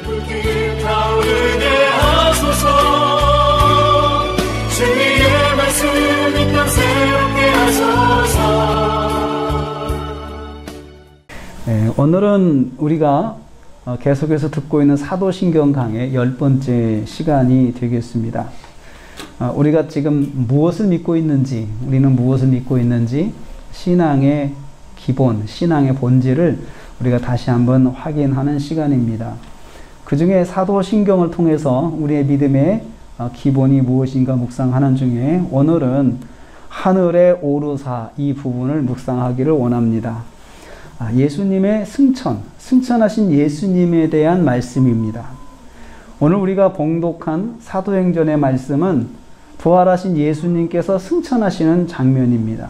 불길 타오르게 하소서. 주의 말씀 이 땅 새롭게 하소서. 오늘은 우리가 계속해서 듣고 있는 사도신경 강의 10번째 시간이 되겠습니다. 우리가 지금 무엇을 믿고 있는지, 우리는 무엇을 믿고 있는지, 신앙의 기본, 신앙의 본질을 우리가 다시 한번 확인하는 시간입니다. 그 중에 사도신경을 통해서 우리의 믿음의 기본이 무엇인가 묵상하는 중에 오늘은 하늘에 오르사 이 부분을 묵상하기를 원합니다. 예수님의 승천하신 예수님에 대한 말씀입니다. 오늘 우리가 봉독한 사도행전의 말씀은 부활하신 예수님께서 승천하시는 장면입니다.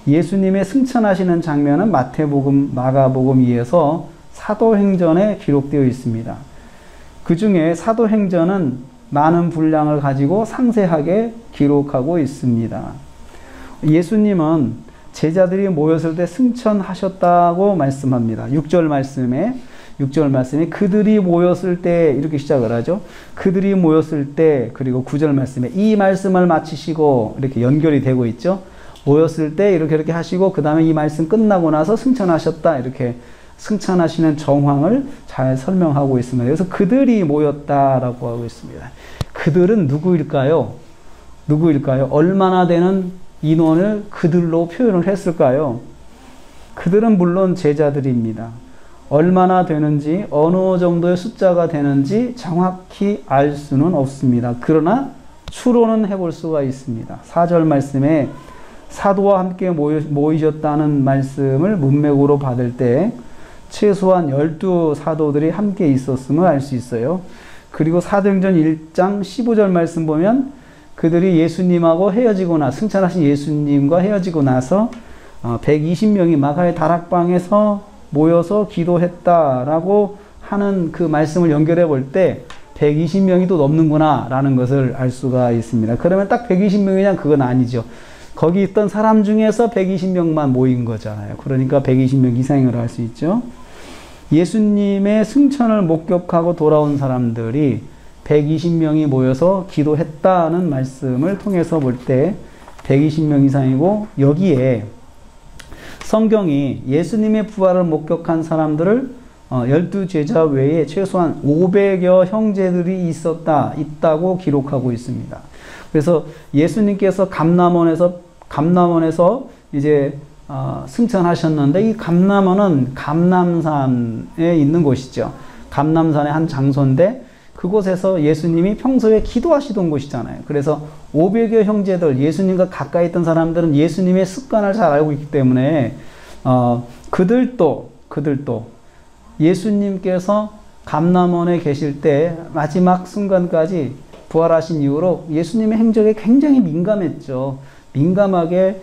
예수님의 승천하시는 장면은 마태복음, 마가복음 위에서 사도행전에 기록되어 있습니다. 그 중에 사도행전은 많은 분량을 가지고 상세하게 기록하고 있습니다. 예수님은 제자들이 모였을 때 승천하셨다고 말씀합니다. 6절 말씀에 그들이 모였을 때 이렇게 시작을 하죠. 그들이 모였을 때, 그리고 9절 말씀에 이 말씀을 마치시고 이렇게 연결이 되고 있죠. 모였을 때 이렇게 하시고 그 다음에 이 말씀 끝나고 나서 승천하셨다, 이렇게 승천하시는 정황을 잘 설명하고 있습니다. 그래서 그들이 모였다라고 하고 있습니다. 그들은 누구일까요? 얼마나 되는 인원을 그들로 표현을 했을까요? 그들은 물론 제자들입니다. 얼마나 되는지, 어느 정도의 숫자가 되는지 정확히 알 수는 없습니다. 그러나 추론은 해볼 수가 있습니다. 4절 말씀에 사도와 함께 모이셨다는 말씀을 문맥으로 받을 때 최소한 12사도들이 함께 있었음을 알 수 있어요. 그리고 사도행전 1장 15절 말씀 보면 그들이 예수님하고 헤어지거나 승천하신 예수님과 헤어지고 나서 120명이 마가의 다락방에서 모여서 기도했다라고 하는 그 말씀을 연결해 볼 때 120명이 또 넘는구나 라는 것을 알 수가 있습니다. 그러면 딱 120명이냐? 그건 아니죠. 거기 있던 사람 중에서 120명만 모인 거잖아요. 그러니까 120명 이상을 알 수 있죠. 예수님의 승천을 목격하고 돌아온 사람들이 120명이 모여서 기도했다는 말씀을 통해서 볼 때 120명 이상이고, 여기에 성경이 예수님의 부활을 목격한 사람들을 12제자 외에 최소한 500여 형제들이 있다고 기록하고 있습니다. 그래서 예수님께서 감람원에서 이제 승천하셨는데, 이 감람원은 감람산에 있는 곳이죠. 감람산의 한 장소인데 그곳에서 예수님이 평소에 기도하시던 곳이잖아요. 그래서 500여 형제들, 예수님과 가까이 있던 사람들은 예수님의 습관을 잘 알고 있기 때문에 그들도 예수님께서 감람원에 계실 때 마지막 순간까지 부활하신 이후로 예수님의 행적에 굉장히 민감했죠. 민감하게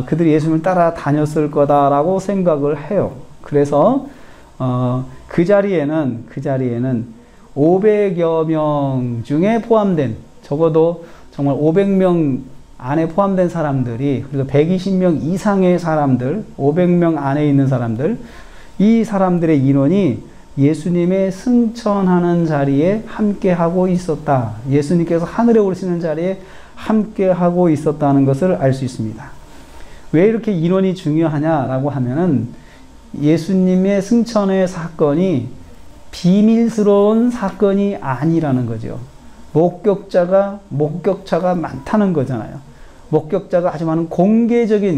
그들이 예수님을 따라다녔을 거다라고 생각을 해요. 그래서 그 자리에는 500여 명 중에 포함된, 적어도 정말 500명 안에 포함된 사람들이, 그리고 120명 이상의 사람들, 500명 안에 있는 사람들, 이 사람들의 인원이 예수님의 승천하는 자리에 함께하고 있었다. 예수님께서 하늘에 오르시는 자리에 함께하고 있었다는 것을 알 수 있습니다. 왜 이렇게 인원이 중요하냐라고 하면은 예수님의 승천의 사건이 비밀스러운 사건이 아니라는 거죠. 목격자가 많다는 거잖아요. 목격자가 아주 많은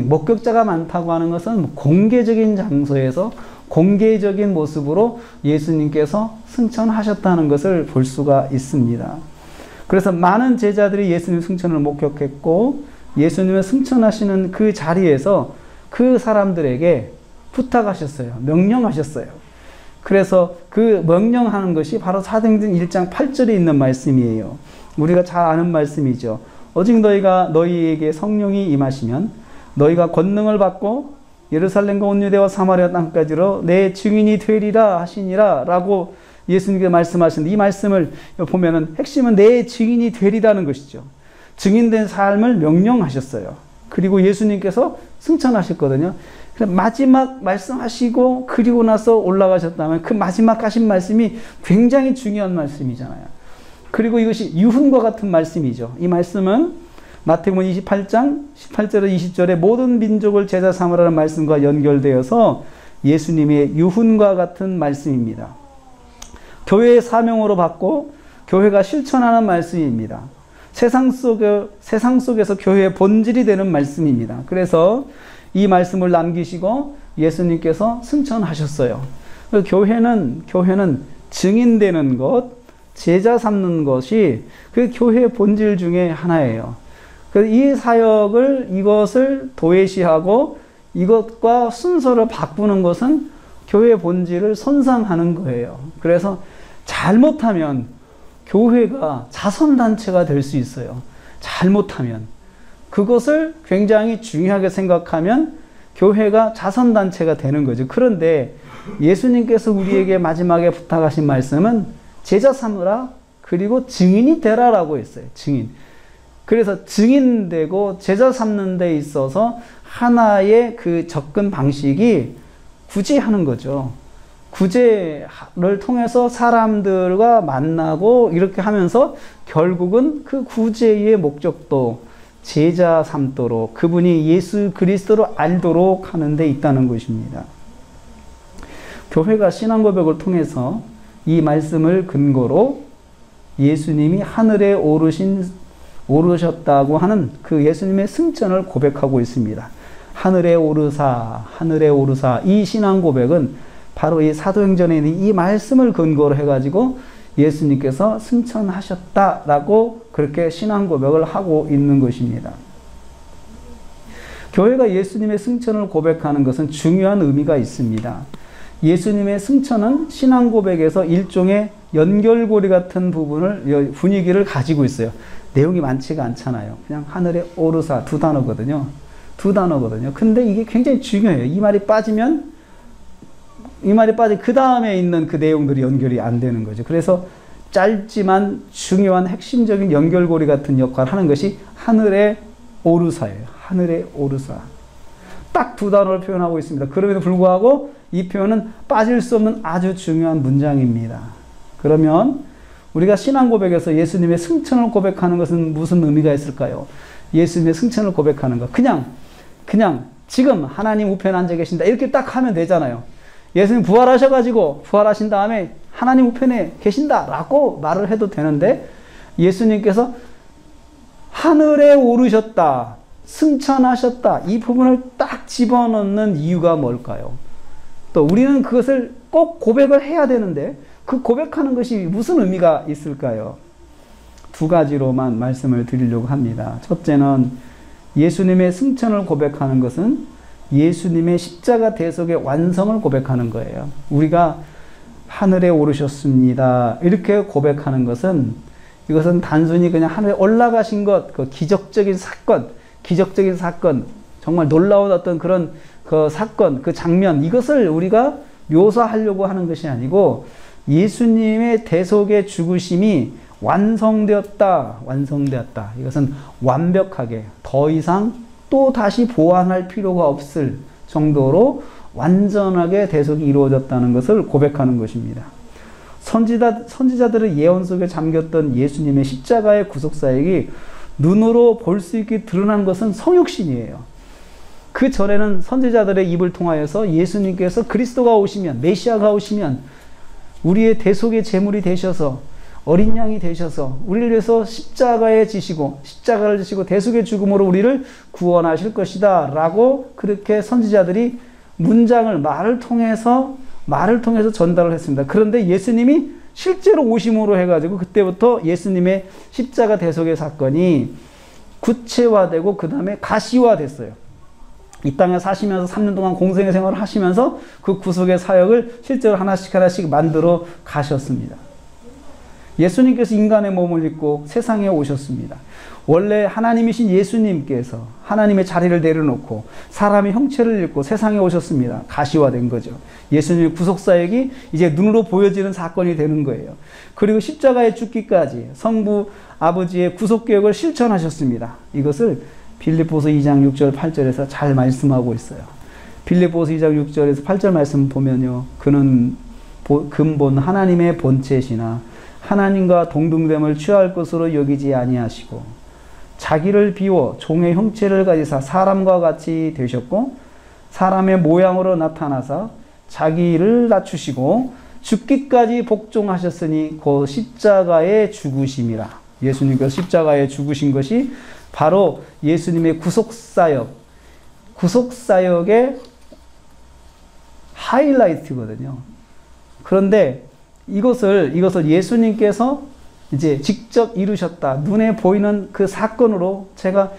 목격자가 많다고 하는 것은 공개적인 장소에서 공개적인 모습으로 예수님께서 승천하셨다는 것을 볼 수가 있습니다. 그래서 많은 제자들이 예수님 승천을 목격했고, 예수님의 승천하시는 그 자리에서 그 사람들에게 부탁하셨어요. 명령하셨어요. 그래서 그 명령하는 것이 바로 사도행전 1장 8절에 있는 말씀이에요. 우리가 잘 아는 말씀이죠. 오직 너희에게 성령이 임하시면 너희가 권능을 받고 예루살렘과 온 유대와 사마리아 땅까지로 내 증인이 되리라 하시니라 라고 예수님께서 말씀하시는데, 이 말씀을 보면은 핵심은 내 증인이 되리라는 것이죠. 증인된 삶을 명령하셨어요. 그리고 예수님께서 승천하셨거든요. 마지막 말씀하시고 그리고 나서 올라가셨다면 그 마지막 하신 말씀이 굉장히 중요한 말씀이잖아요. 그리고 이것이 유훈과 같은 말씀이죠. 이 말씀은 마태복음 28장 18절에 20절에 모든 민족을 제자 삼으라는 말씀과 연결되어서 예수님의 유훈과 같은 말씀입니다. 교회의 사명으로 받고 교회가 실천하는 말씀입니다. 세상 속에서 교회의 본질이 되는 말씀입니다. 그래서 이 말씀을 남기시고 예수님께서 승천하셨어요. 교회는 증인되는 것, 제자 삼는 것이 그 교회의 본질 중에 하나예요. 이 사역을 이것을 도외시하고 이것과 순서를 바꾸는 것은 교회의 본질을 손상하는 거예요. 그래서 잘못하면 교회가 자선단체가 될 수 있어요. 잘못하면. 그것을 굉장히 중요하게 생각하면 교회가 자선단체가 되는 거죠. 그런데 예수님께서 우리에게 마지막에 부탁하신 말씀은 제자 삼으라 그리고 증인이 되라라고 했어요. 증인. 그래서 증인되고 제자 삼는 데 있어서 하나의 그 접근 방식이 구제하는 거죠. 구제를 통해서 사람들과 만나고 이렇게 하면서 결국은 그 구제의 목적도 제자 삼도록 그분이 예수 그리스도로 알도록 하는 데 있다는 것입니다. 교회가 신앙 고백을 통해서 이 말씀을 근거로 예수님이 하늘에 오르셨다고 하는 그 예수님의 승천을 고백하고 있습니다. 하늘에 오르사, 하늘에 오르사. 이 신앙 고백은 바로 이 사도행전에 있는 이 말씀을 근거로 해가지고 예수님께서 승천하셨다라고 그렇게 신앙 고백을 하고 있는 것입니다. 교회가 예수님의 승천을 고백하는 것은 중요한 의미가 있습니다. 예수님의 승천은 신앙 고백에서 일종의 연결고리 같은 분위기를 가지고 있어요. 내용이 많지가 않잖아요. 그냥 하늘에 오르사 두 단어거든요. 근데 이게 굉장히 중요해요. 이 말이 빠진 그 다음에 있는 그 내용들이 연결이 안 되는 거죠. 그래서 짧지만 중요한 핵심적인 연결고리 같은 역할을 하는 것이 하늘에 오르사예요. 하늘에 오르사. 딱 두 단어를 표현하고 있습니다. 그럼에도 불구하고 이 표현은 빠질 수 없는 아주 중요한 문장입니다. 그러면 우리가 신앙 고백에서 예수님의 승천을 고백하는 것은 무슨 의미가 있을까요? 예수님의 승천을 고백하는 것. 그냥 지금 하나님 우편에 앉아 계신다. 이렇게 딱 하면 되잖아요. 예수님 부활하신 다음에 하나님 우편에 계신다라고 말을 해도 되는데 예수님께서 하늘에 오르셨다, 승천하셨다 이 부분을 딱 집어넣는 이유가 뭘까요? 또 우리는 그것을 꼭 고백을 해야 되는데 그 고백하는 것이 무슨 의미가 있을까요? 두 가지로만 말씀을 드리려고 합니다. 첫째는 예수님의 승천을 고백하는 것은 예수님의 십자가 대속의 완성을 고백하는 거예요. 우리가 하늘에 오르셨습니다. 이렇게 고백하는 것은 이것은 단순히 그냥 하늘에 올라가신 것, 그 기적적인 사건, 정말 놀라운 어떤 그런 그 사건, 그 장면, 이것을 우리가 묘사하려고 하는 것이 아니고 예수님의 대속의 죽으심이 완성되었다. 이것은 완벽하게 더 이상 또 다시 보완할 필요가 없을 정도로 완전하게 대속이 이루어졌다는 것을 고백하는 것입니다. 선지자들의 예언 속에 잠겼던 예수님의 십자가의 구속사역이 눈으로 볼 수 있게 드러난 것은 성육신이에요. 그 전에는 선지자들의 입을 통하여서 예수님께서 그리스도가 오시면, 메시아가 오시면 우리의 대속의 제물이 되셔서 어린 양이 되셔서 우리를 위해서 십자가를 지시고 대속의 죽음으로 우리를 구원하실 것이다 라고 그렇게 선지자들이 말을 통해서 전달을 했습니다. 그런데 예수님이 실제로 오심으로 해가지고 그때부터 예수님의 십자가 대속의 사건이 구체화되고 그 다음에 가시화됐어요. 이 땅에 사시면서 3년 동안 공생의 생활을 하시면서 그 구속의 사역을 실제로 하나씩 만들어 가셨습니다. 예수님께서 인간의 몸을 입고 세상에 오셨습니다. 원래 하나님이신 예수님께서 하나님의 자리를 내려놓고 사람의 형체를 입고 세상에 오셨습니다. 가시화된 거죠. 예수님의 구속사역이 이제 눈으로 보여지는 사건이 되는 거예요. 그리고 십자가에 죽기까지 성부 아버지의 구속계획을 실천하셨습니다. 이것을 빌립보서 2장 6절 8절에서 잘 말씀하고 있어요. 빌립보서 2장 6절에서 8절 말씀 보면요. 그는 근본 하나님의 본체시나 하나님과 동등됨을 취할 것으로 여기지 아니하시고 자기를 비워 종의 형체를 가지사 사람과 같이 되셨고 사람의 모양으로 나타나사 자기를 낮추시고 죽기까지 복종하셨으니 그 십자가의 죽으심이라. 예수님께서 십자가에 죽으신 것이 바로 예수님의 구속사역의 하이라이트거든요. 그런데 이것을 예수님께서 이제 직접 이루셨다. 눈에 보이는 그 사건으로 제가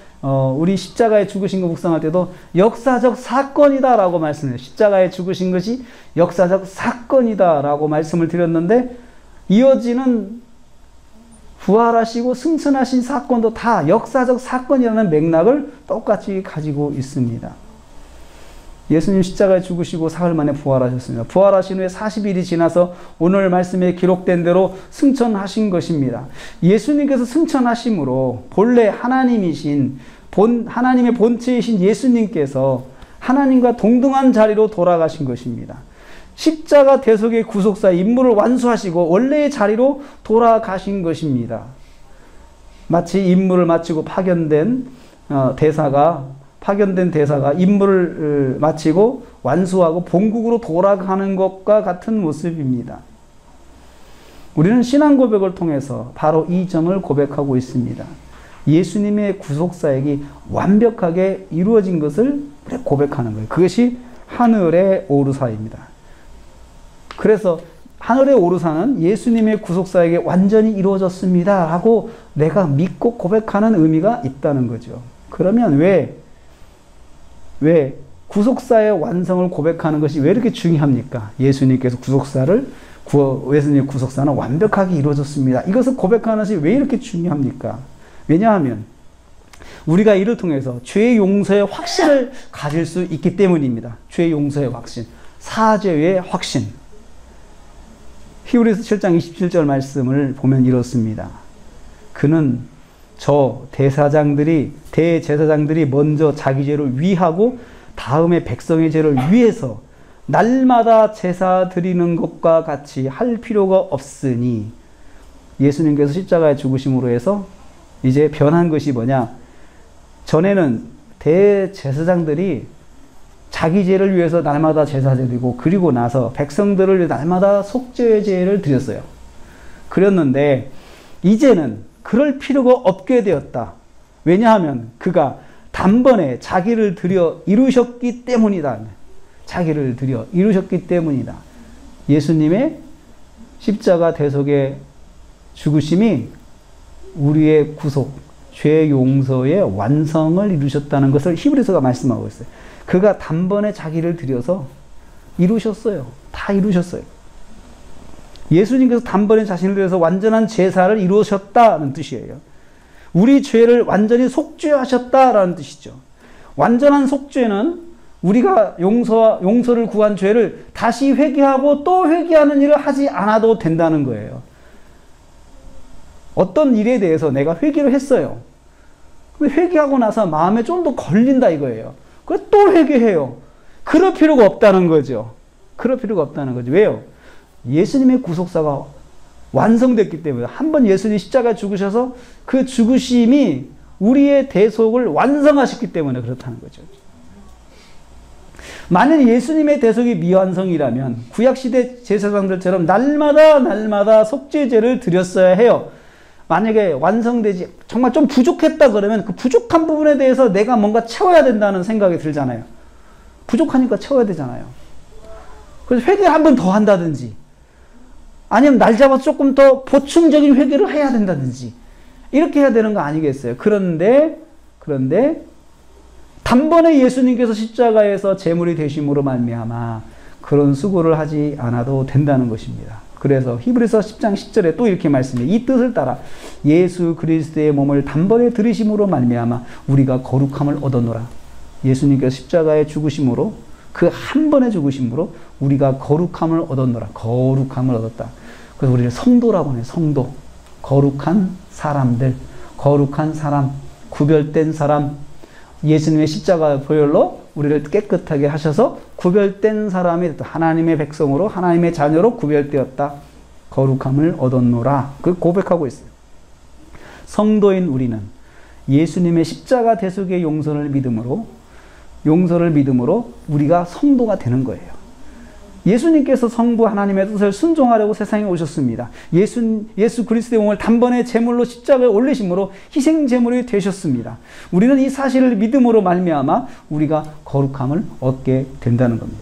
우리 십자가에 죽으신 거 묵상할 때도 역사적 사건이다라고 말씀해요. 십자가에 죽으신 것이 역사적 사건이다라고 말씀을 드렸는데 이어지는 부활하시고 승천하신 사건도 다 역사적 사건이라는 맥락을 똑같이 가지고 있습니다. 예수님 십자가에 죽으시고 사흘 만에 부활하셨습니다. 부활하신 후에 40일이 지나서 오늘 말씀에 기록된 대로 승천하신 것입니다. 예수님께서 승천하심으로 본래 하나님이신 하나님의 본체이신 예수님께서 하나님과 동등한 자리로 돌아가신 것입니다. 십자가 대속의 구속사 임무를 완수하시고 원래의 자리로 돌아가신 것입니다. 마치 임무를 마치고 파견된 대사가 임무를 마치고 완수하고 본국으로 돌아가는 것과 같은 모습입니다. 우리는 신앙 고백을 통해서 바로 이 점을 고백하고 있습니다. 예수님의 구속사역이 완벽하게 이루어진 것을 고백하는 거예요. 그것이 하늘의 오르사입니다. 그래서 하늘의 오르사는 예수님의 구속사역이 완전히 이루어졌습니다 하고 내가 믿고 고백하는 의미가 있다는 거죠. 그러면 왜 구속사의 완성을 고백하는 것이 왜 이렇게 중요합니까? 예수님께서 예수님의 구속사는 완벽하게 이루어졌습니다. 이것을 고백하는 것이 왜 이렇게 중요합니까? 왜냐하면 우리가 이를 통해서 죄의 용서의 확신을 가질 수 있기 때문입니다. 죄의 용서의 확신, 사죄의 확신. 히브리서 7장 27절 말씀을 보면 이렇습니다. 그는 대제사장들이 먼저 자기 죄를 위하고 다음에 백성의 죄를 위해서 날마다 제사 드리는 것과 같이 할 필요가 없으니 예수님께서 십자가에 죽으심으로 해서 이제 변한 것이 뭐냐? 전에는 대제사장들이 자기 죄를 위해서 날마다 제사 드리고 그리고 나서 백성들을 위해 날마다 속죄의 제를 드렸어요. 그랬는데 이제는 그럴 필요가 없게 되었다. 왜냐하면 그가 단번에 자기를 드려 이루셨기 때문이다. 자기를 드려 이루셨기 때문이다. 예수님의 십자가 대속의 죽으심이 우리의 구속, 죄 용서의 완성을 이루셨다는 것을 히브리서가 말씀하고 있어요. 그가 단번에 자기를 드려서 이루셨어요. 다 이루셨어요. 예수님께서 단번에 자신을 들여서 완전한 제사를 이루셨다는 뜻이에요. 우리 죄를 완전히 속죄하셨다라는 뜻이죠. 완전한 속죄는 우리가 용서를 구한 죄를 다시 회개하고 또 회개하는 일을 하지 않아도 된다는 거예요. 어떤 일에 대해서 내가 회개를 했어요. 근데 회개하고 나서 마음에 좀 더 걸린다 이거예요. 그래서 또 회개해요. 그럴 필요가 없다는 거죠. 그럴 필요가 없다는 거죠. 왜요? 예수님의 구속사가 완성됐기 때문에 한번 예수님이 십자가에 죽으셔서 그 죽으심이 우리의 대속을 완성하셨기 때문에 그렇다는 거죠. 만약 예수님의 대속이 미완성이라면 구약시대 제사장들처럼 날마다 속죄제를 드렸어야 해요. 만약에 완성되지 정말 좀 부족했다 그러면 그 부족한 부분에 대해서 내가 뭔가 채워야 된다는 생각이 들잖아요. 부족하니까 채워야 되잖아요. 그래서 회개 한 번 더 한다든지 아니면 날 잡아서 조금 더 보충적인 회개를 해야 된다든지 이렇게 해야 되는 거 아니겠어요? 그런데 단번에 예수님께서 십자가에서 제물이 되심으로 말미암아 그런 수고를 하지 않아도 된다는 것입니다. 그래서 히브리서 10장 10절에 또 이렇게 말씀해요. 이 뜻을 따라 예수 그리스도의 몸을 단번에 들이심으로 말미암아 우리가 거룩함을 얻었노라. 예수님께서 십자가에 죽으심으로 그 한 번의 죽으심으로 우리가 거룩함을 얻었노라. 거룩함을 얻었다. 그래서 우리를 성도라고 해요. 성도. 거룩한 사람들. 거룩한 사람. 구별된 사람. 예수님의 십자가 보혈로 우리를 깨끗하게 하셔서 구별된 사람이 됐다. 하나님의 백성으로 하나님의 자녀로 구별되었다. 거룩함을 얻었노라. 그 고백하고 있어요. 성도인 우리는 예수님의 십자가 대속의 용서를 믿음으로 우리가 성도가 되는 거예요. 예수님께서 성부 하나님의 뜻을 순종하려고 세상에 오셨습니다. 예수 그리스도의 몸을 단번에 제물로 십자가에 올리심으로 희생 제물이 되셨습니다. 우리는 이 사실을 믿음으로 말미암아 우리가 거룩함을 얻게 된다는 겁니다.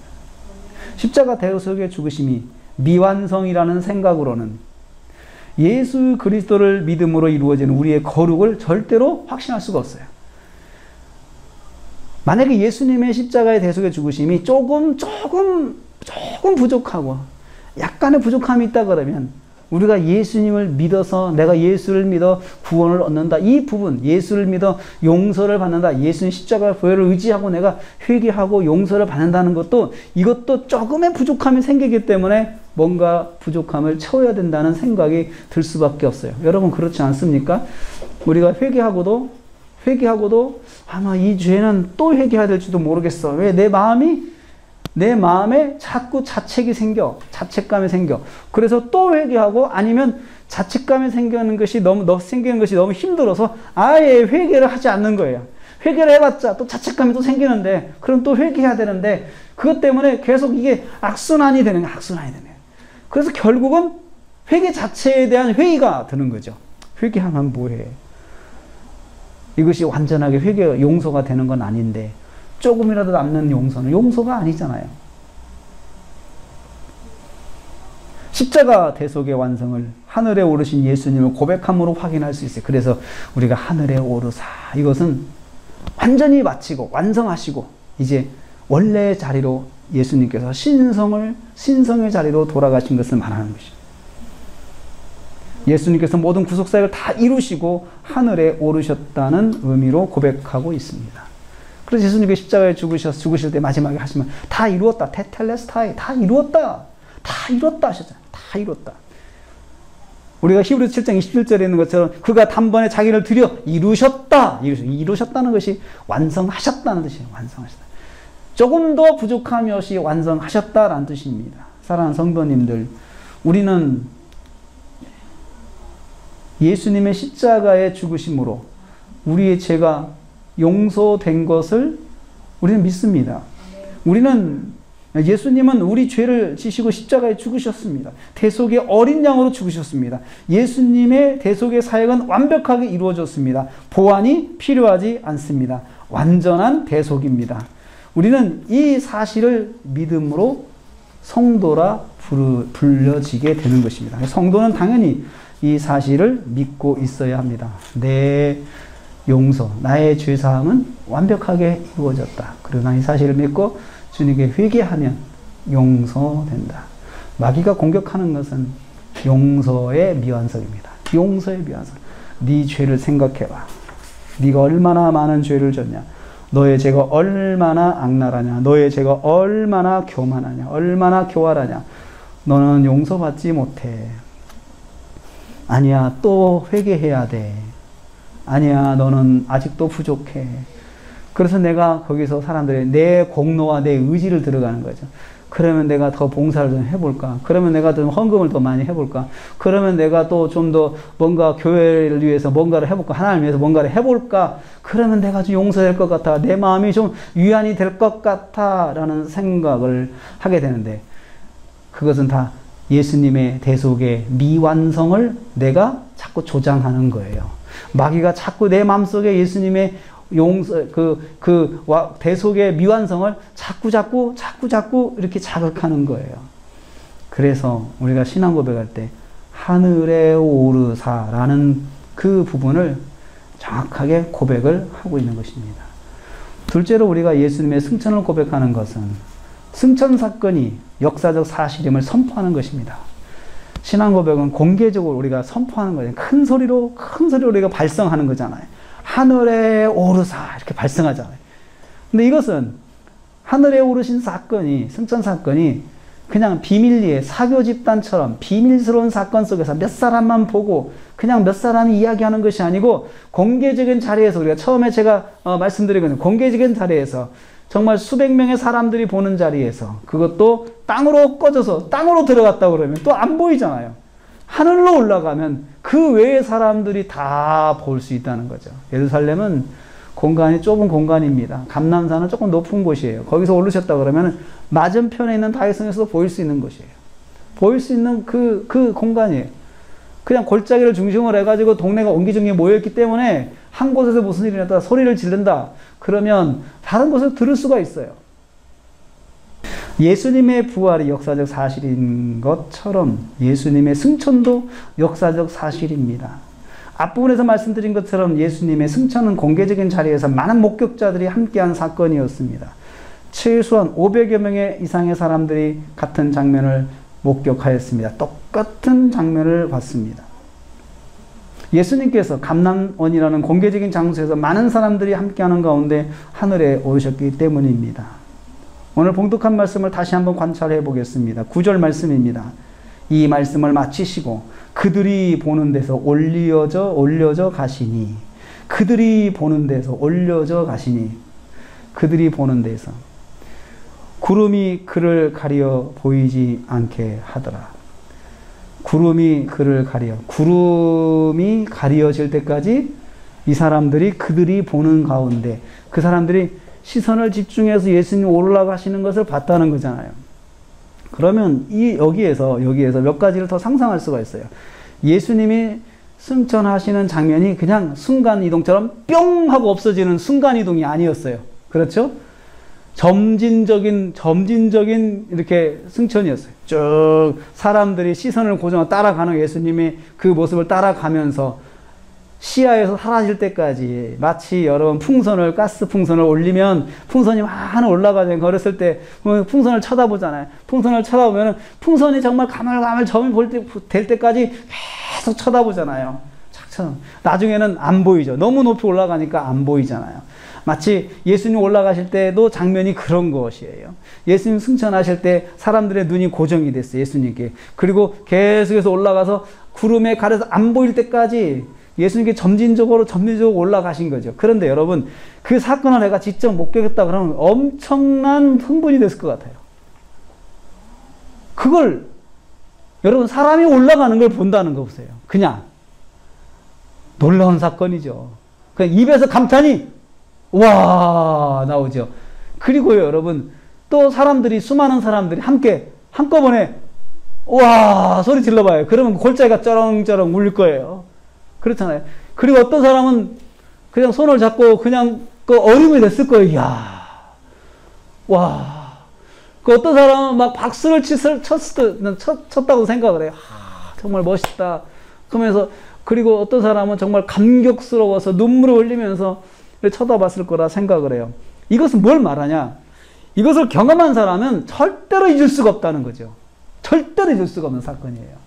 십자가 대속의 죽으심이 미완성이라는 생각으로는 예수 그리스도를 믿음으로 이루어지는 우리의 거룩을 절대로 확신할 수가 없어요. 만약에 예수님의 십자가의 대속의 죽으심이 조금 부족하고 약간의 부족함이 있다 그러면 우리가 예수님을 믿어서 내가 예수를 믿어 구원을 얻는다. 이 부분, 예수를 믿어 용서를 받는다. 예수님 십자가 보혈을 의지하고 내가 회개하고 용서를 받는다는 것도 이것도 조금의 부족함이 생기기 때문에 뭔가 부족함을 채워야 된다는 생각이 들 수밖에 없어요. 여러분 그렇지 않습니까? 우리가 회개하고도 아마 이 죄는 또 회개해야 될지도 모르겠어. 왜? 내 마음에 자꾸 자책감이 생겨. 그래서 또 회개하고 아니면 자책감이 생기는 것이 너무 힘들어서 아예 회개를 하지 않는 거예요. 회개를 해봤자 또 자책감이 또 생기는데 그럼 또 회개해야 되는데 그것 때문에 계속 이게 악순환이 되는 거예요. 그래서 결국은 회개 자체에 대한 회의가 드는 거죠. 회개하면 뭐해? 이것이 완전하게 용서가 되는 건 아닌데 조금이라도 남는 용서는 용서가 아니잖아요. 십자가 대속의 완성을 하늘에 오르신 예수님을 고백함으로 확인할 수 있어요. 그래서 우리가 하늘에 오르사 이것은 완전히 마치고 완성하시고 이제 원래의 자리로 예수님께서 신성의 자리로 돌아가신 것을 말하는 것이죠. 예수님께서 모든 구속사역을 다 이루시고 하늘에 오르셨다는 의미로 고백하고 있습니다. 그래서 예수님이 십자가에 죽으실 때 마지막에 하시면 다 이루었다. 테텔레스타이 다 이루었다 하셨잖아요. 다 이뤘다. 우리가 히브리서 7장 27절에 있는 것처럼 그가 단번에 자기를 들여 이루셨다는 것이 완성하셨다는 뜻이에요. 완성하셨다. 조금 더 부족함이 없이 완성하셨다라는 뜻입니다. 사랑하는 성도님들, 우리는 예수님의 십자가의 죽으심으로 우리의 죄가 용서된 것을 우리는 믿습니다. 예수님은 우리 죄를 지시고 십자가에 죽으셨습니다. 대속의 어린 양으로 죽으셨습니다. 예수님의 대속의 사역은 완벽하게 이루어졌습니다. 보완이 필요하지 않습니다. 완전한 대속입니다. 우리는 이 사실을 믿음으로 성도라 불려지게 되는 것입니다. 성도는 당연히 이 사실을 믿고 있어야 합니다. 내 용서, 나의 죄사함은 완벽하게 이루어졌다. 그리고 나 이 사실을 믿고 주님께 회개하면 용서된다. 마귀가 공격하는 것은 용서의 미완성입니다. 용서의 미완성. 네 죄를 생각해봐. 네가 얼마나 많은 죄를 졌냐. 너의 죄가 얼마나 악랄하냐. 너의 죄가 얼마나 교만하냐. 얼마나 교활하냐. 너는 용서받지 못해. 아니야, 또 회개해야 돼. 아니야, 너는 아직도 부족해. 그래서 내가 거기서 사람들의 내 공로와 내 의지를 들어가는 거죠. 그러면 내가 더 봉사를 좀 해볼까? 그러면 내가 좀 헌금을 더 많이 해볼까? 그러면 내가 또 좀 더 뭔가 교회를 위해서 뭔가를 해볼까? 하나님을 위해서 뭔가를 해볼까? 그러면 내가 좀 용서될 것 같아. 내 마음이 좀 위안이 될 것 같아. 라는 생각을 하게 되는데 그것은 다 예수님의 대속의 미완성을 내가 자꾸 조장하는 거예요. 마귀가 자꾸 내 마음속에 예수님의 대속의 미완성을 자꾸 이렇게 자극하는 거예요. 그래서 우리가 신앙 고백할 때 하늘에 오르사라는 그 부분을 정확하게 고백을 하고 있는 것입니다. 둘째로 우리가 예수님의 승천을 고백하는 것은 승천 사건이 역사적 사실임을 선포하는 것입니다. 신앙 고백은 공개적으로 우리가 선포하는 거예요. 큰 소리로 우리가 발성하는 거잖아요. 하늘에 오르사 이렇게 발성하잖아요. 근데 이것은 하늘에 오르신 사건이, 승천 사건이 그냥 비밀리에 사교 집단처럼 비밀스러운 사건 속에서 몇 사람만 보고 그냥 몇 사람이 이야기하는 것이 아니고 공개적인 자리에서, 우리가 처음에 제가 말씀드리거든요. 공개적인 자리에서 정말 수백 명의 사람들이 보는 자리에서 그것도 땅으로 꺼져서 땅으로 들어갔다 그러면 또 안 보이잖아요. 하늘로 올라가면 그 외의 사람들이 다 볼 수 있다는 거죠. 예루살렘은 공간이 좁은 공간입니다. 감람산은 조금 높은 곳이에요. 거기서 오르셨다 그러면 맞은편에 있는 다윗성에서도 보일 수 있는 곳이에요. 보일 수 있는 그 공간이에요. 그냥 골짜기를 중심으로 해가지고 동네가 옹기종기 모여있기 때문에 한 곳에서 무슨 일이 났다 소리를 지른다 그러면 다른 곳에서 들을 수가 있어요. 예수님의 부활이 역사적 사실인 것처럼 예수님의 승천도 역사적 사실입니다. 앞부분에서 말씀드린 것처럼 예수님의 승천은 공개적인 자리에서 많은 목격자들이 함께한 사건이었습니다. 최소한 500여 명의 이상의 사람들이 같은 장면을 목격하였습니다. 똑같은 장면을 봤습니다. 예수님께서 감람원이라는 공개적인 장소에서 많은 사람들이 함께하는 가운데 하늘에 오르셨기 때문입니다. 오늘 봉독한 말씀을 다시 한번 관찰해 보겠습니다. 9절 말씀입니다. 이 말씀을 마치시고 그들이 보는 데서 올려져 가시니 그들이 보는 데서 올려져 가시니 그들이 보는 데서 구름이 그를 가려 보이지 않게 하더라. 구름이 그를 구름이 가려질 때까지 이 사람들이 그들이 보는 가운데 그 사람들이 시선을 집중해서 예수님 올라가시는 것을 봤다는 거잖아요. 그러면 여기에서 몇 가지를 더 상상할 수가 있어요. 예수님이 승천하시는 장면이 그냥 순간이동처럼 뿅 하고 없어지는 순간이동이 아니었어요. 그렇죠? 점진적인 이렇게 승천이었어요. 쭉 사람들이 시선을 고정하고 따라가는 예수님의 그 모습을 따라가면서 시야에서 사라질 때까지 마치 여러분 가스 풍선을 올리면 풍선이 막 올라가잖아요. 걸었을 때 풍선을 쳐다보잖아요. 풍선을 쳐다보면 풍선이 정말 가물가물 점이 될 때까지 계속 쳐다보잖아요. 나중에는 안 보이죠. 너무 높이 올라가니까 안 보이잖아요. 마치 예수님 올라가실 때도 장면이 그런 것이에요. 예수님 승천하실 때 사람들의 눈이 고정이 됐어요. 예수님께. 그리고 계속해서 올라가서 구름에 가려서 안 보일 때까지 예수님께 점진적으로 올라가신 거죠. 그런데 여러분 그 사건을 내가 직접 목격했다 그러면 엄청난 흥분이 됐을 것 같아요. 그걸 여러분 사람이 올라가는 걸 본다는 거 보세요. 그냥 놀라운 사건이죠. 그냥 입에서 감탄이 와 나오죠. 그리고요 여러분 또 수많은 사람들이 함께 한꺼번에 와 소리 질러봐요. 그러면 골짜기가 쩌렁쩌렁 울릴 거예요. 그렇잖아요. 그리고 어떤 사람은 그냥 손을 잡고 그냥 그 얼음이 됐을 거예요. 이야 와 그 어떤 사람은 막 박수를 쳤다고 생각을 해요. 정말 멋있다 그러면서 그리고 어떤 사람은 정말 감격스러워서 눈물을 흘리면서 쳐다봤을 거라 생각을 해요. 이것은 뭘 말하냐? 이것을 경험한 사람은 절대로 잊을 수가 없다는 거죠. 절대로 잊을 수가 없는 사건이에요.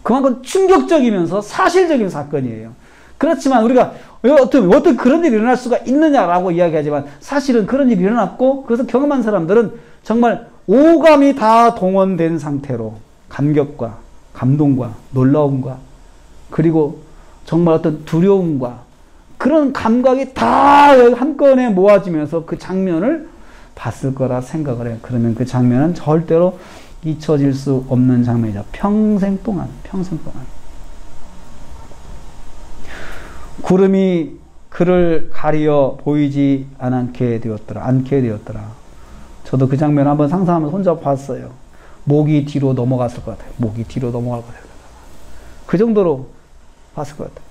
그만큼 충격적이면서 사실적인 사건이에요. 그렇지만 우리가 어떻게 그런 일이 일어날 수가 있느냐라고 이야기하지만 사실은 그런 일이 일어났고 그것을 경험한 사람들은 정말 오감이 다 동원된 상태로 감격과 감동과 놀라움과 그리고 정말 어떤 두려움과 그런 감각이 다 한꺼번에 모아지면서 그 장면을 봤을 거라 생각을 해요. 그러면 그 장면은 절대로 잊혀질 수 없는 장면이죠. 평생 동안. 구름이 그를 가리어 보이지 않게 되었더라. 저도 그 장면을 한번 상상하면서 혼자 봤어요. 목이 뒤로 넘어갔을 것 같아요. 목이 뒤로 넘어갈 것 같아요. 그 정도로 봤을 것 같아요.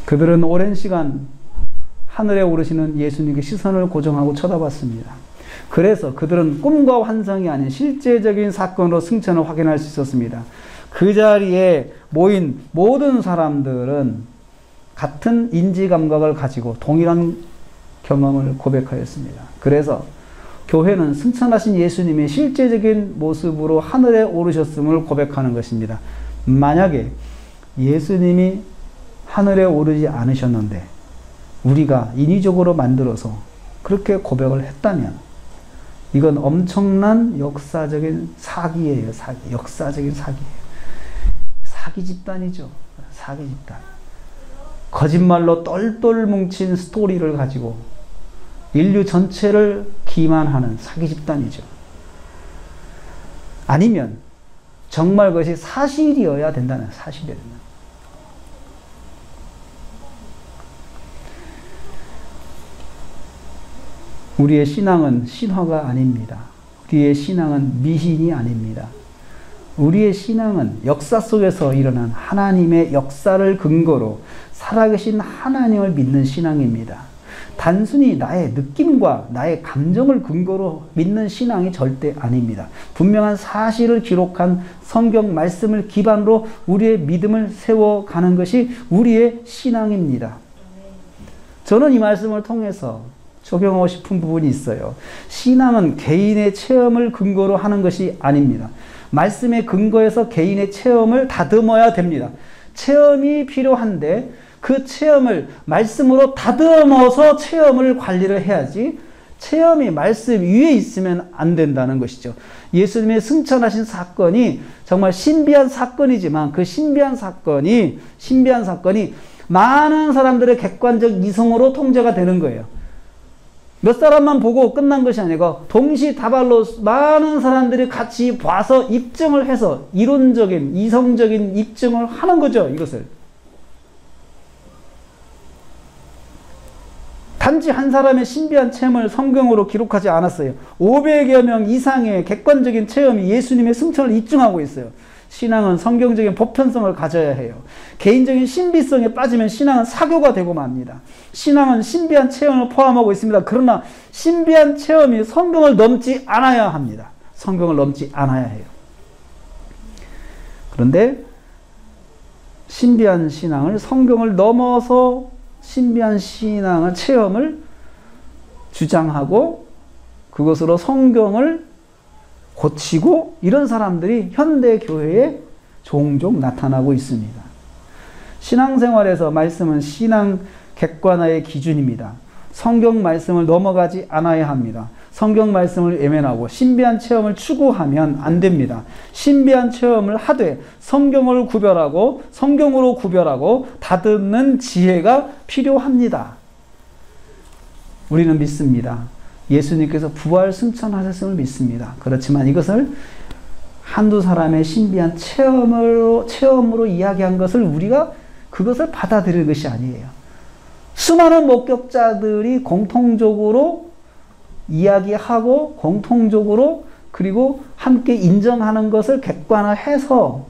그들은 오랜 시간 하늘에 오르시는 예수님께 시선을 고정하고 쳐다봤습니다. 그래서 그들은 꿈과 환상이 아닌 실제적인 사건으로 승천을 확인할 수 있었습니다. 그 자리에 모인 모든 사람들은 같은 인지 감각을 가지고 동일한 경험을 고백하였습니다. 그래서 교회는 승천하신 예수님의 실제적인 모습으로 하늘에 오르셨음을 고백하는 것입니다. 만약에 예수님이 하늘에 오르지 않으셨는데 우리가 인위적으로 만들어서 그렇게 고백을 했다면 이건 엄청난 역사적인 사기예요. 역사적인 사기예요. 사기 집단이죠. 사기 집단. 거짓말로 똘똘 뭉친 스토리를 가지고 인류 전체를 기만하는 사기 집단이죠. 아니면 정말 그것이 사실이어야 된다는, 사실이어야 된다. 우리의 신앙은 신화가 아닙니다. 우리의 신앙은 미신이 아닙니다. 우리의 신앙은 역사 속에서 일어난 하나님의 역사를 근거로 살아계신 하나님을 믿는 신앙입니다. 단순히 나의 느낌과 나의 감정을 근거로 믿는 신앙이 절대 아닙니다. 분명한 사실을 기록한 성경 말씀을 기반으로 우리의 믿음을 세워가는 것이 우리의 신앙입니다. 저는 이 말씀을 통해서 적용하고 싶은 부분이 있어요. 신앙은 개인의 체험을 근거로 하는 것이 아닙니다. 말씀의 근거에서 개인의 체험을 다듬어야 됩니다. 체험이 필요한데 그 체험을 말씀으로 다듬어서 체험을 관리를 해야지, 체험이 말씀 위에 있으면 안 된다는 것이죠. 예수님의 승천하신 사건이 정말 신비한 사건이지만 그 신비한 사건이 많은 사람들의 객관적 이성으로 통제가 되는 거예요. 몇 사람만 보고 끝난 것이 아니고 동시다발로 많은 사람들이 같이 봐서 입증을 해서 이론적인, 이성적인 입증을 하는 거죠, 이것을. 단지 한 사람의 신비한 체험을 성경으로 기록하지 않았어요. 500여 명 이상의 객관적인 체험이 예수님의 승천을 입증하고 있어요. 신앙은 성경적인 보편성을 가져야 해요. 개인적인 신비성에 빠지면 신앙은 사교가 되고 맙니다. 신앙은 신비한 체험을 포함하고 있습니다. 그러나 신비한 체험이 성경을 넘지 않아야 합니다. 성경을 넘지 않아야 해요. 그런데 신비한 신앙을 성경을 넘어서 신비한 신앙의 체험을 주장하고 그것으로 성경을 고치고 이런 사람들이 현대 교회에 종종 나타나고 있습니다. 신앙생활에서 말씀은 신앙 객관화의 기준입니다. 성경 말씀을 넘어가지 않아야 합니다. 성경 말씀을 외면하고 신비한 체험을 추구하면 안 됩니다. 신비한 체험을 하되 성경을 구별하고 성경으로 구별하고 다듬는 지혜가 필요합니다. 우리는 믿습니다. 예수님께서 부활 승천하셨음을 믿습니다. 그렇지만 이것을 한두 사람의 신비한 체험으로 이야기한 것을 우리가 그것을 받아들일 것이 아니에요. 수많은 목격자들이 공통적으로 이야기하고 공통적으로 그리고 함께 인정하는 것을 객관화해서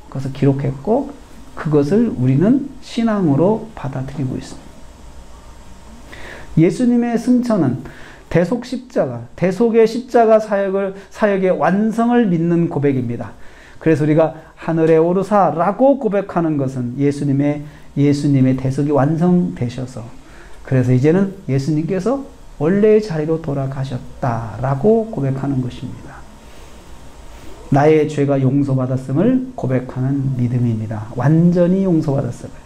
그것을 기록했고 그것을 우리는 신앙으로 받아들이고 있습니다. 예수님의 승천은 대속 십자가, 대속의 십자가 사역의 완성을 믿는 고백입니다. 그래서 우리가 하늘에 오르사라고 고백하는 것은 예수님의 대속이 완성되셔서 그래서 이제는 예수님께서 원래의 자리로 돌아가셨다라고 고백하는 것입니다. 나의 죄가 용서받았음을 고백하는 믿음입니다. 완전히 용서받았음을.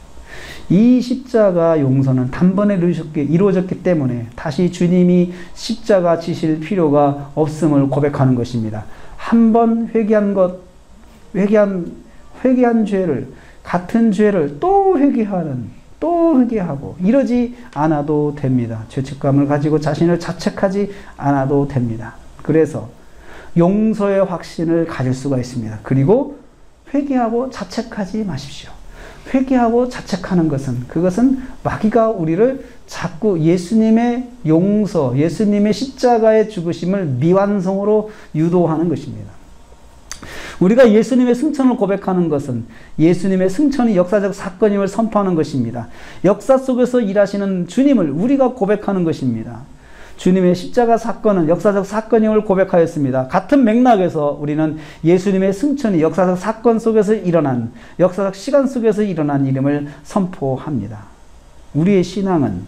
이 십자가 용서는 단번에 이루어졌기 때문에 다시 주님이 십자가 지실 필요가 없음을 고백하는 것입니다. 한 번 회개한 죄를, 같은 죄를 또 회개하고 이러지 않아도 됩니다. 죄책감을 가지고 자신을 자책하지 않아도 됩니다. 그래서 용서의 확신을 가질 수가 있습니다. 그리고 회개하고 자책하지 마십시오. 회개하고 자책하는 그것은 마귀가 우리를 자꾸 예수님의 용서, 예수님의 십자가의 죽으심을 미완성으로 유도하는 것입니다. 우리가 예수님의 승천을 고백하는 것은 예수님의 승천이 역사적 사건임을 선포하는 것입니다. 역사 속에서 일하시는 주님을 우리가 고백하는 것입니다. 주님의 십자가 사건은 역사적 사건임을 고백하였습니다. 같은 맥락에서 우리는 예수님의 승천이 역사적 사건 속에서 일어난, 역사적 시간 속에서 일어난 일임을 선포합니다. 우리의 신앙은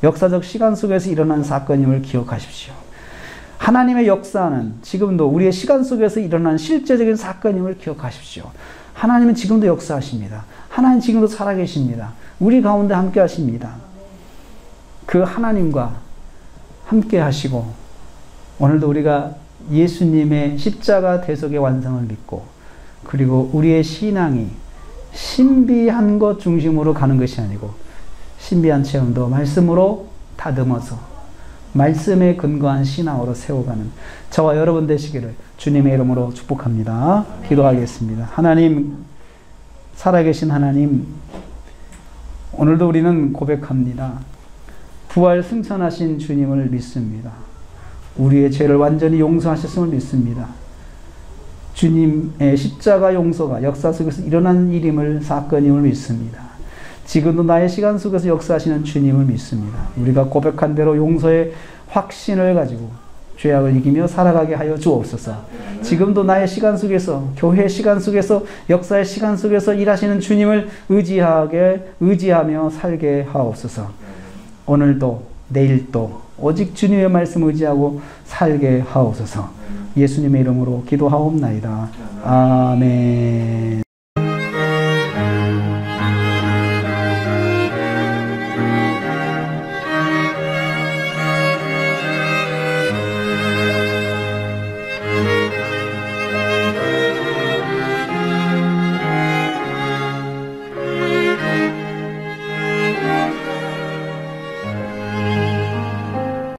역사적 시간 속에서 일어난 사건임을 기억하십시오. 하나님의 역사는 지금도 우리의 시간 속에서 일어난 실제적인 사건임을 기억하십시오. 하나님은 지금도 역사하십니다. 하나님 지금도 살아계십니다. 우리 가운데 함께 하십니다. 그 하나님과 함께 하시고 오늘도 우리가 예수님의 십자가 대속의 완성을 믿고 그리고 우리의 신앙이 신비한 것 중심으로 가는 것이 아니고 신비한 체험도 말씀으로 다듬어서 말씀에 근거한 신앙으로 세워가는 저와 여러분 되시기를 주님의 이름으로 축복합니다. 기도하겠습니다. 하나님, 살아계신 하나님, 오늘도 우리는 고백합니다. 부활 승천하신 주님을 믿습니다. 우리의 죄를 완전히 용서하셨음을 믿습니다. 주님의 십자가 용서가 역사 속에서 일어난 일임을, 사건임을 믿습니다. 지금도 나의 시간 속에서 역사하시는 주님을 믿습니다. 우리가 고백한 대로 용서의 확신을 가지고 죄악을 이기며 살아가게 하여 주옵소서. 지금도 나의 시간 속에서, 교회의 시간 속에서, 역사의 시간 속에서 일하시는 주님을 의지하며 살게 하옵소서. 오늘도 내일도 오직 주님의 말씀 의지하고 살게 하옵소서. 예수님의 이름으로 기도하옵나이다. 아멘.